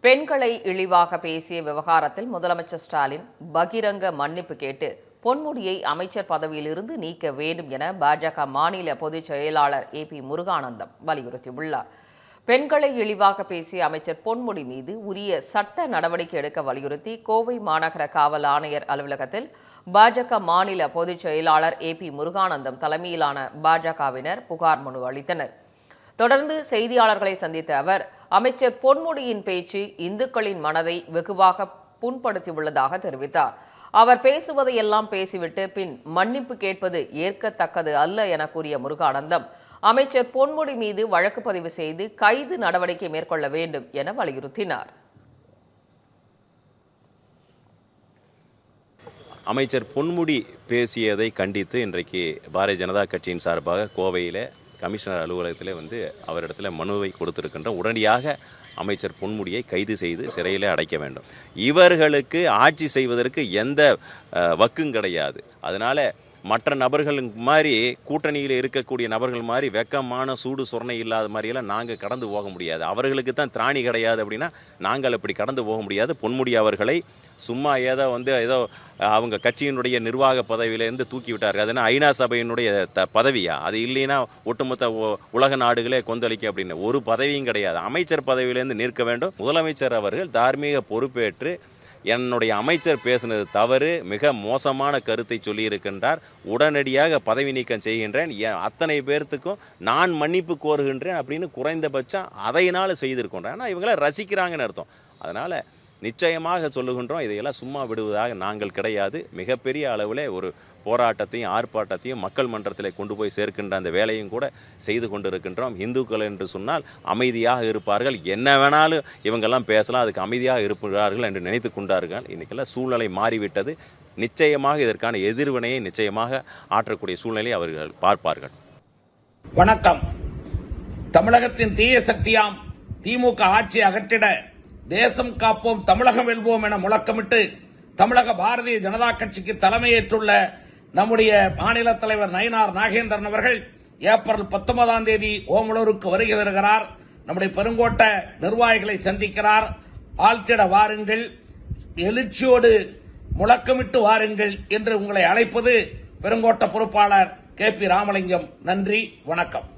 பெண்களை இழிவாக பேசிய விவகாரத்தில் முதலமைச்சர் ஸ்டாலின் பகிரங்க மன்னிப்பு கேட்டு பொன்முடியை அமைச்சர் பதவியிலிருந்து நீக்க வேண்டும் என பாஜக மாநில பொதுச் செயலாளர் ஏபி முருகானந்தம் வலியுறுத்தியுள்ளார். பெண்களை இழிவாக பேசிய அமைச்சர் பொன்முடி மீது உரிய சட்ட நடவடிக்கை எடுக்க வலியுறுத்தி கோவை மாநகர காவல் ஆணையர் அலுவலகத்தில் பாஜக மாநில பொதுச் செயலாளர் ஏபி முருகானந்தம் தலைமையிலான பாஜகவினர் புகார் மனு அளித்தனர். தொடர்ந்து செய்தியாளர்களை சந்தித்த அவர், அமைச்சர் பொன்முடியின் பேச்சு இந்துக்களின் மனதை வெகுவாக புண்படுத்தியுள்ளதாக தெரிவித்தார். அவர் பேசுவதையெல்லாம் பேசிவிட்டு பின் மன்னிப்பு கேட்பது ஏற்கத்தக்கது அல்ல என கூறிய முருகானந்தம், அமைச்சர் பொன்முடி மீது வழக்கு பதிவு செய்து கைது நடவடிக்கை மேற்கொள்ள வேண்டும் என வலியுறுத்தினார். அமைச்சர் பொன்முடி பேசியதை கண்டித்து இன்றைக்கு பாரதிய ஜனதா கட்சியின் சார்பாக கோவையில் கமிஷனர் அலுவலகத்தில் அவரிடத்துல மனுவை கொடுத்திருக்கின்ற உடனடியாக அமைச்சர் பொன்முடியை கைது செய்து சிறையில் அடைக்க வேண்டும். இவர்களுக்கு ஆட்சி செய்வதற்கு எந்த வக்கும் கிடையாது. அதனால் மற்ற நபர்கள் மாதிரி கூட்டணியில் இருக்கக்கூடிய நபர்கள் மாதிரி வெக்கமான சூடு சொரணை இல்லாத மாதிரியெல்லாம் நாங்கள் கடந்து போக முடியாது. அவர்களுக்கு தான் திராணி கிடையாது அப்படின்னா நாங்கள் அப்படி கடந்து போக முடியாது. பொன்முடி அவர்களை சும்மா ஏதோ அவங்க கட்சியினுடைய நிர்வாக பதவியிலேருந்து தூக்கி விட்டார்கள். அதுனா ஐநா சபையினுடைய பதவியா? அது இல்லைன்னா ஒட்டுமொத்த உலக நாடுகளே கொந்தளிக்க அப்படின்னு ஒரு பதவியும் கிடையாது. அமைச்சர் பதவியிலேருந்து நிற்க வேண்டும். முதலமைச்சர் அவர்கள் தார்மீக பொறுப்பேற்று என்னுடைய அமைச்சர் பேசினது தவறு, மிக மோசமான கருத்தை சொல்லியிருக்கின்றார், உடனடியாக பதவி நீக்கம் செய்கின்றேன், அத்தனை பேர்த்துக்கும் நான் மன்னிப்பு கோருகின்றேன் அப்படின்னு குறைந்தபட்சம் அதையினால் செய்திருக்கின்றேன். ஆனால் இவங்கள ரசிக்கிறாங்கன்னு அர்த்தம். அதனால் நிச்சயமாக சொல்லுகின்றோம், இதையெல்லாம் சும்மா விடுவதாக நாங்கள் கிடையாது. மிகப்பெரிய அளவில் ஒரு போராட்டத்தையும் ஆர்ப்பாட்டத்தையும் மக்கள் மன்றத்தில் கொண்டு போய் சேர்க்கின்ற அந்த வேலையும் கூட செய்து கொண்டிருக்கின்றோம். இந்துக்கள் என்று சொன்னால் அமைதியாக இருப்பார்கள், என்ன வேணாலும் இவங்கெல்லாம் பேசலாம், அதுக்கு அமைதியாக இருப்பார்கள் என்று நினைத்து கொண்டார்கள். இன்றைக்கெல்லாம் சூழ்நிலை மாறிவிட்டது. நிச்சயமாக இதற்கான எதிர்வினையை நிச்சயமாக ஆற்றக்கூடிய சூழ்நிலை அவர்கள் பார்ப்பார்கள். வணக்கம். தமிழகத்தின் தீய சக்தியாம் திமுக ஆட்சி அகற்றிட தேசம் காப்போம் தமிழகம் வெல்வோம் என முழக்கமிட்டு தமிழக பாரதிய ஜனதா கட்சிக்கு தலைமையேற்றுள்ள நம்முடைய மாநில தலைவர் நயினார் நாகேந்திரன் அவர்கள் ஏப்ரல் 19ஆம் தேதி ஓமலூருக்கு வருகை தருகிறார். நம்முடைய பெருங்கோட்ட நிர்வாகிகளை சந்திக்கிறார். ஆழ்த்திட வாருங்கள், எழுச்சியோடு முழக்கமிட்டு வாருங்கள் என்று உங்களை அழைப்பது பெருங்கோட்ட பொறுப்பாளர் KP ராமலிங்கம். நன்றி, வணக்கம்.